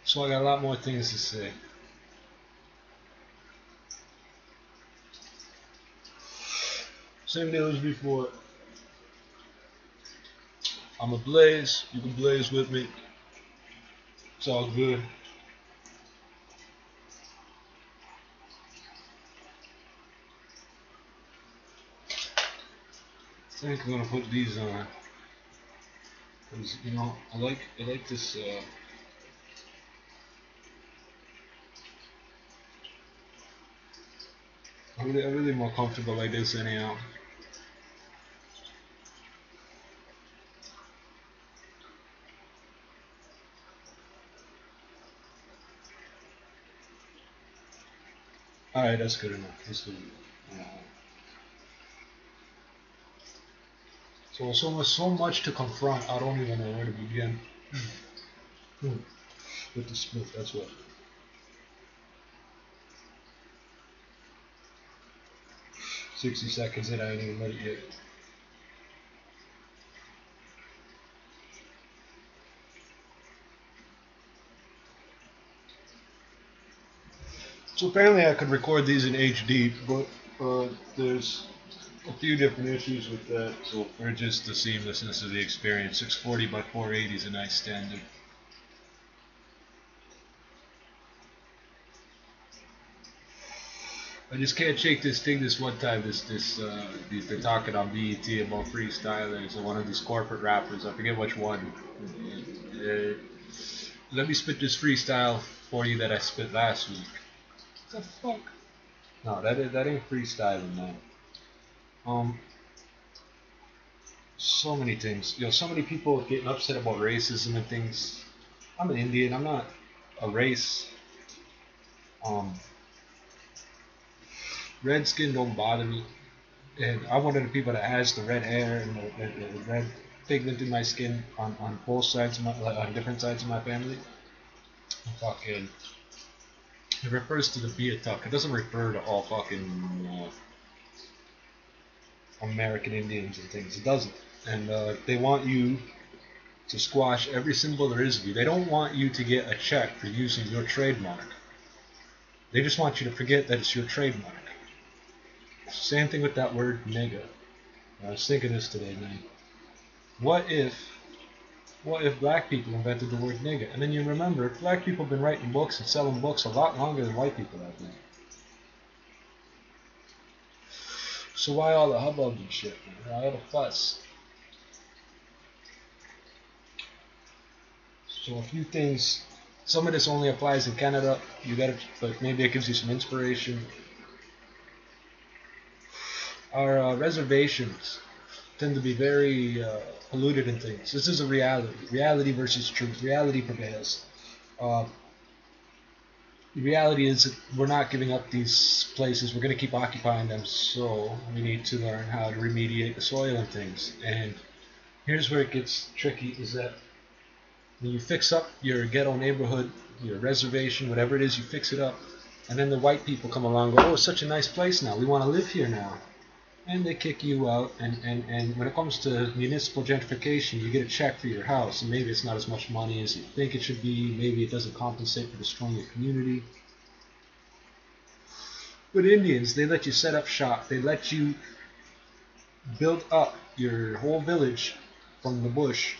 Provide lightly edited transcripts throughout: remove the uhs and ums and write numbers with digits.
So I got a lot more things to say. Same deal as before. I'm a blaze. You can blaze with me. It's all good. I think I'm gonna put these on because I like this. I'm really more comfortable like this anyhow. All right, that's good enough. That's good enough. So much to confront. I don't even know where to begin. With the split, that's what. 60 seconds in, I ain't even let it yet. So apparently I could record these in HD, but there's a few different issues with that. So for just the seamlessness of the experience, 640 by 480 is a nice standard. I just can't shake this thing. This one time, they're talking on BET about freestylers and one of these corporate rappers. I forget which one. Uh, Let me spit this freestyle for you that I spit last week. What the fuck? No, that ain't freestyling, man. Um, so many things. So many people getting upset about racism and things. I'm an Indian. I'm not a race. Um, red skin don't bother me, and I'm one of the people that has the red hair and the red pigment in my skin on both sides of on different sides of my family. Fucking, it refers to the Beatuck. It doesn't refer to all fucking American Indians and things. It doesn't. And they want you to squash every symbol there is of you. They don't want you to get a check for using your trademark. They just want you to forget that it's your trademark. Same thing with that word nigga. I was thinking this today, man. What if black people invented the word nigga? And then you remember, black people have been writing books and selling books a lot longer than white people have been. So why all the hubbub and shit, man? Why all the fuss? So a few things. Some of this only applies in Canada. But maybe it gives you some inspiration. Our reservations tend to be very polluted in things. This is a reality. Reality versus truth. Reality prevails. Uh, the reality is that we're not giving up these places. We're going to keep occupying them. So we need to learn how to remediate the soil and things. And here's where it gets tricky: is that when you fix up your ghetto neighborhood, your reservation, whatever it is, you fix it up, and then the white people come along and go, oh, it's such a nice place now. We want to live here now. And they kick you out, and when it comes to municipal gentrification, you get a check for your house, and maybe it's not as much money as you think it should be, maybe it doesn't compensate for destroying your community. But Indians, they let you set up shop, they let you build up your whole village from the bush,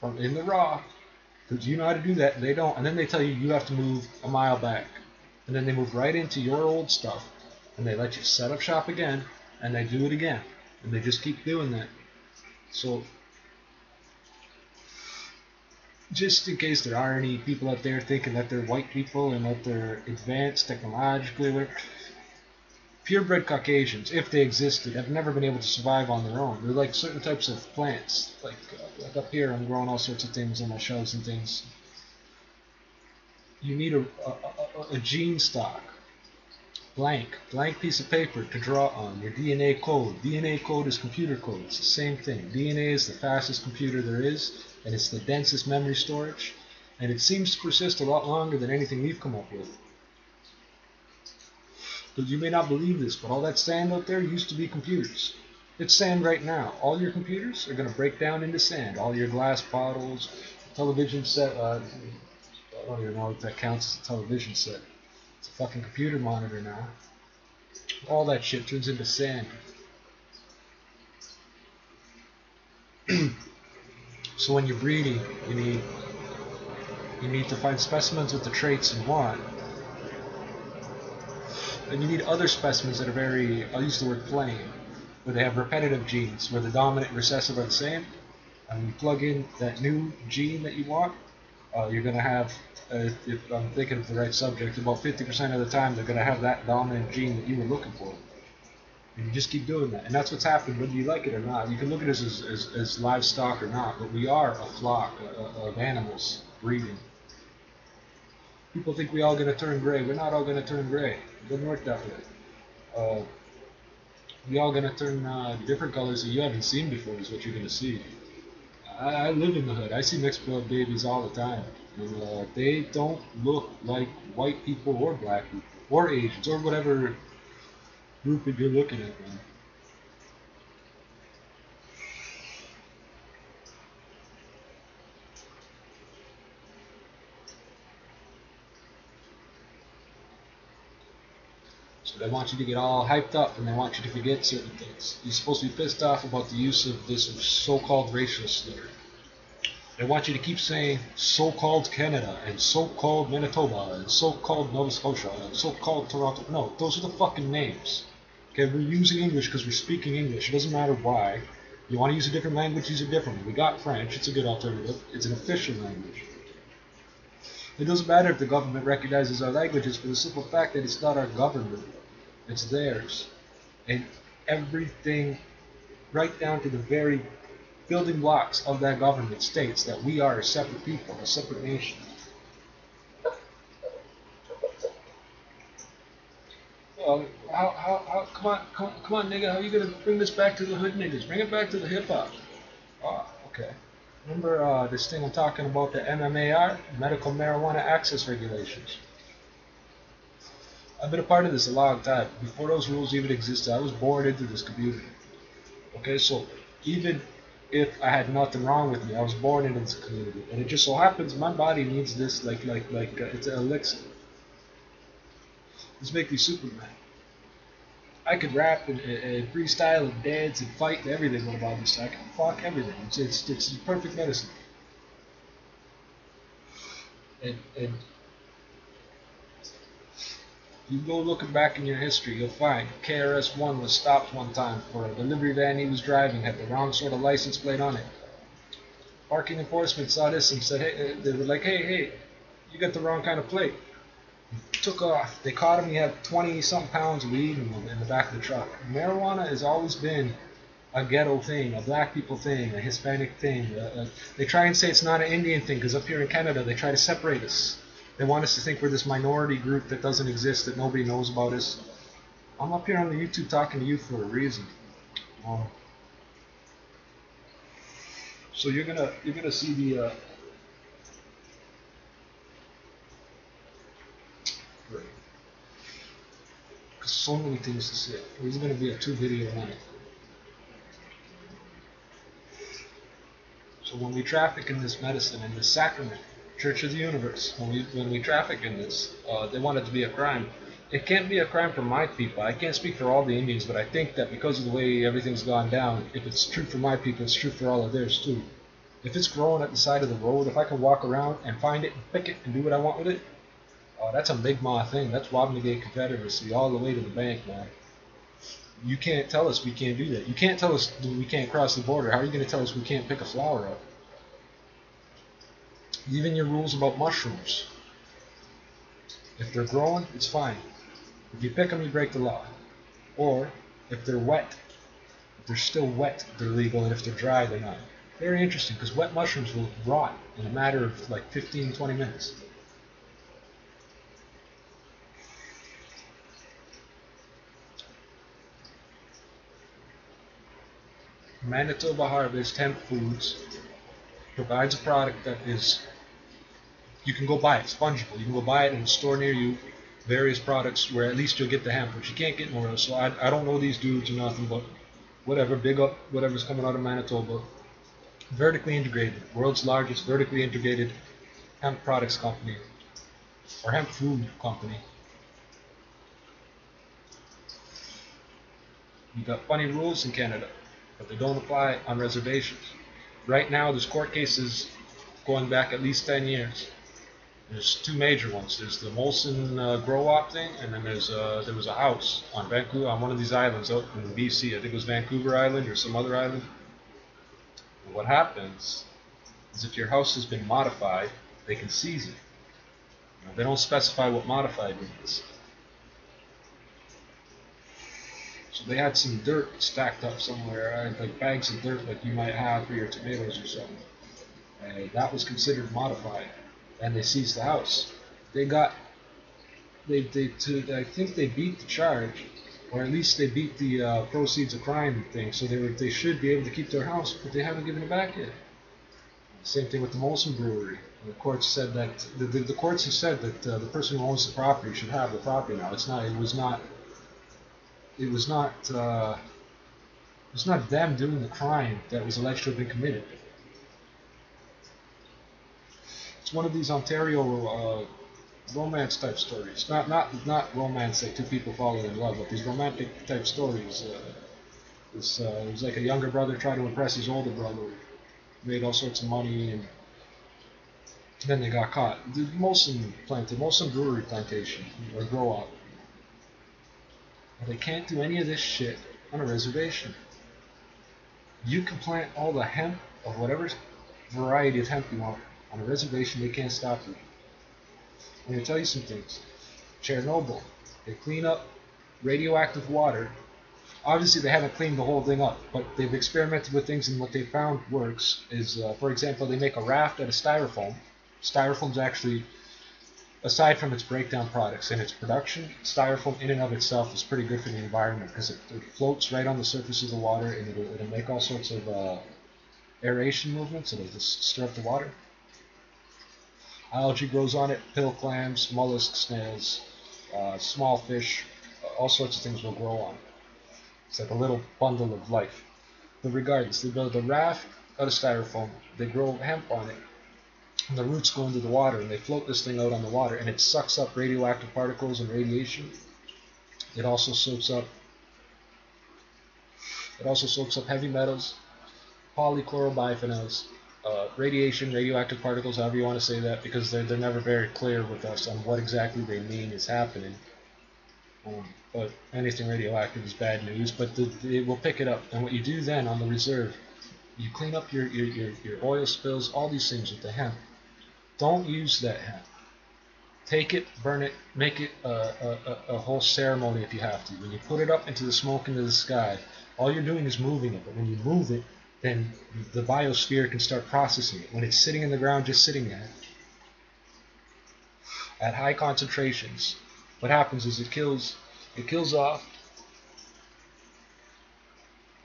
from in the raw, because you know how to do that, and they don't, and then they tell you you have to move a mile back, and then they move right into your old stuff, and they let you set up shop again, and they do it again, and they just keep doing that. So, just in case there are any people out there thinking that they're white people and that they're advanced technologically, purebred Caucasians, if they existed, have never been able to survive on their own. They're like certain types of plants. Like up here, I'm growing all sorts of things on my shelves and things. You need a gene stock. Blank piece of paper to draw on, your DNA code. DNA code is computer code. It's the same thing. DNA is the fastest computer there is, and it's the densest memory storage, and it seems to persist a lot longer than anything we've come up with. Because you may not believe this, but all that sand out there used to be computers. It's sand right now. All your computers are going to break down into sand. All your glass bottles, television set, I don't even know if that counts as a television set. It's a fucking computer monitor now. All that shit turns into sand. So when you're breeding, you need to find specimens with the traits you want. And you need other specimens that are very, I'll use the word plain, where they have repetitive genes, where the dominant and recessive are the same. And when you plug in that new gene that you want, you're going to have, if I'm thinking of the right subject, about 50% of the time they're going to have that dominant gene that you were looking for. And you just keep doing that. And that's what's happened, whether you like it or not. You can look at us as livestock or not, but we are a flock of animals breeding. People think we all going to turn gray. We're not all going to turn gray. It doesn't work that way. We all going to turn different colors that you haven't seen before is what you're going to see. I live in the hood. I see mixed blood babies all the time. And, they don't look like white people or black people or Asians or whatever group that you're looking at, man. So they want you to get all hyped up and they want you to forget certain things. You're supposed to be pissed off about the use of this so-called racial slur. They want you to keep saying so-called Canada and so-called Manitoba and so-called Nova Scotia and so-called Toronto. No, those are the fucking names. Okay, we're using English because we're speaking English. It doesn't matter why. You want to use a different language, use a different one. We got French. It's a good alternative. It's an official language. It doesn't matter if the government recognizes our languages for the simple fact that it's not our government. It's theirs. And everything, right down to the very building blocks of that government, states that we are a separate people, a separate nation. Well, come on, nigga, how you gonna bring this back to the hood niggas? Bring it back to the hip hop. Oh, okay. Remember this thing I'm talking about, the MMAR, Medical Marijuana Access Regulations? I've been a part of this a long time. Before those rules even existed, I was born into this community. Okay, so even if I had nothing wrong with me, I was born into this community, and it just so happens my body needs this like it's an elixir. This makes me Superman. I could rap and freestyle and dance and fight and everything about this. I can fuck everything. It's perfect medicine. And you go looking back in your history, you'll find KRS-One was stopped one time for a delivery van he was driving, had the wrong sort of license plate on it. Parking enforcement saw this and said, hey, they were like, hey, you got the wrong kind of plate. He took off. They caught him. He had 20-something pounds of weed in the back of the truck. Marijuana has always been a ghetto thing, a black people thing, a Hispanic thing. They try and say it's not an Indian thing because up here in Canada they try to separate us. They want us to think we're this minority group that doesn't exist, that nobody knows about us. I'm up here on the YouTube talking to you for a reason. So you're gonna see the so many things to say. There's gonna be a 2-video on it. So when we traffic in this medicine, in this sacrament, Church of the Universe, when we traffic in this, they want it to be a crime. It can't be a crime for my people. I can't speak for all the Indians, but I think that because of the way everything's gone down, if it's true for my people, it's true for all of theirs too. If it's growing at the side of the road, if I can walk around and find it and pick it and do what I want with it, that's a big ma thing. That's Wapentake Confederacy all the way to the bank, man. You can't tell us we can't do that. You can't tell us we can't cross the border. How are you going to tell us we can't pick a flower up? Even your rules about mushrooms. If they're growing, it's fine. If you pick them, you break the law. Or, if they're wet, if they're still wet, they're legal, and if they're dry, they're not. Very interesting, because wet mushrooms will rot in a matter of like 15, 20 minutes. Manitoba Harvest Hemp Foods provides a product that is, you can go buy it, it's fungible. You can go buy it in a store near you, various products where at least you'll get the hemp, which you can't get nowhere else. So I don't know these dudes or nothing, but whatever, big up whatever's coming out of Manitoba. Vertically integrated, world's largest vertically integrated hemp products company. or hemp food company. You got funny rules in Canada, but they don't apply on reservations. Right now, there's court cases going back at least 10 years. There's two major ones. There's the Molson grow-op thing, and then there was a house on Vancouver, on one of these islands out in BC. I think it was Vancouver Island or some other island. And what happens is if your house has been modified, they can seize it. Now, they don't specify what modified means. So they had some dirt stacked up somewhere, like bags of dirt like you might have for your tomatoes or something. And that was considered modified. And they seized the house. I think they beat the charge, or at least they beat the proceeds of crime thing. So they should be able to keep their house, but they haven't given it back yet. Same thing with the Molson Brewery. The courts said that the courts have said that the person who owns the property should have the property now. It was not them doing the crime that was alleged to have been committed. It's one of these Ontario romance type stories. Not romance like two people falling in love, but these romantic type stories. It was like a younger brother trying to impress his older brother, made all sorts of money, and then they got caught. The Molson Brewery plantation or grow up. They can't do any of this shit on a reservation. You can plant all the hemp of whatever variety of hemp you want. On a reservation, they can't stop you. I'm going to tell you some things. Chernobyl, they clean up radioactive water. Obviously, they haven't cleaned the whole thing up, but they've experimented with things, and what they found works is, for example, they make a raft out of styrofoam. Styrofoam's actually, aside from its breakdown products and its production, styrofoam in and of itself is pretty good for the environment because it floats right on the surface of the water, and it'll make all sorts of aeration movements. It'll just stir up the water. Algae grows on it, pill clams, mollusks, snails, small fish, all sorts of things will grow on it. It's like a little bundle of life. But regardless, they build a raft out of styrofoam, they grow hemp on it, and the roots go into the water, and they float this thing out on the water, and it sucks up radioactive particles and radiation. It also soaks up heavy metals, polychlorobiphenyls, radiation, radioactive particles, however you want to say that, because they're never very clear with us on what exactly they mean is happening. But anything radioactive is bad news, but it will pick it up. And what you do then on the reserve, you clean up your oil spills, all these things with the hemp. Don't use that hemp. Take it, burn it, make it a whole ceremony if you have to. When you put it up into the smoke, into the sky, all you're doing is moving it. But when you move it, then the biosphere can start processing it. When it's sitting in the ground, just sitting there, at high concentrations, what happens is it kills off.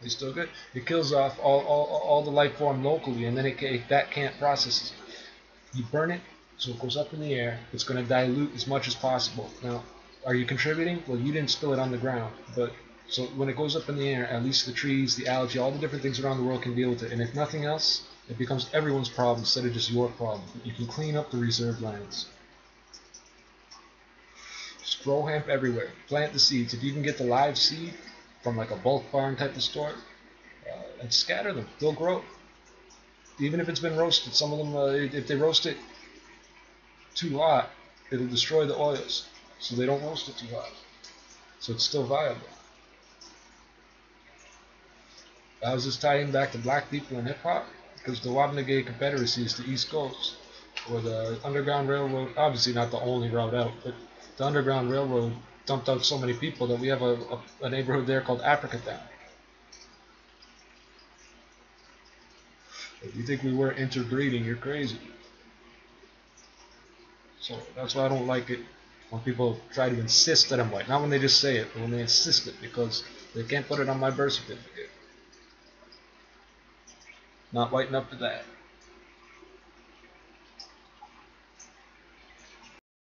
Are you still good? It kills off all the life form locally, and then that can't process it. You burn it, so it goes up in the air. It's going to dilute as much as possible. Now, are you contributing? Well, you didn't spill it on the ground, but so when it goes up in the air, at least the trees, the algae, all the different things around the world can deal with it. And if nothing else, it becomes everyone's problem instead of just your problem. You can clean up the reserve lands. Just grow hemp everywhere. Plant the seeds. If you can get the live seed from like a bulk barn type of store, and scatter them. They'll grow. Even if it's been roasted, some of them, if they roast it too hot, it'll destroy the oils. So they don't roast it too hot. So it's still viable. I was just tying back to black people in hip-hop, because the Wabanega Confederacy is the East Coast, where the Underground Railroad, obviously not the only route out, but the Underground Railroad dumped out so many people that we have a neighborhood there called Africatown. If you think we weren't interbreeding, you're crazy. So that's why I don't like it when people try to insist that I'm white. Not when they just say it, but when they insist it, because they can't put it on my birth certificate. Not white enough for that.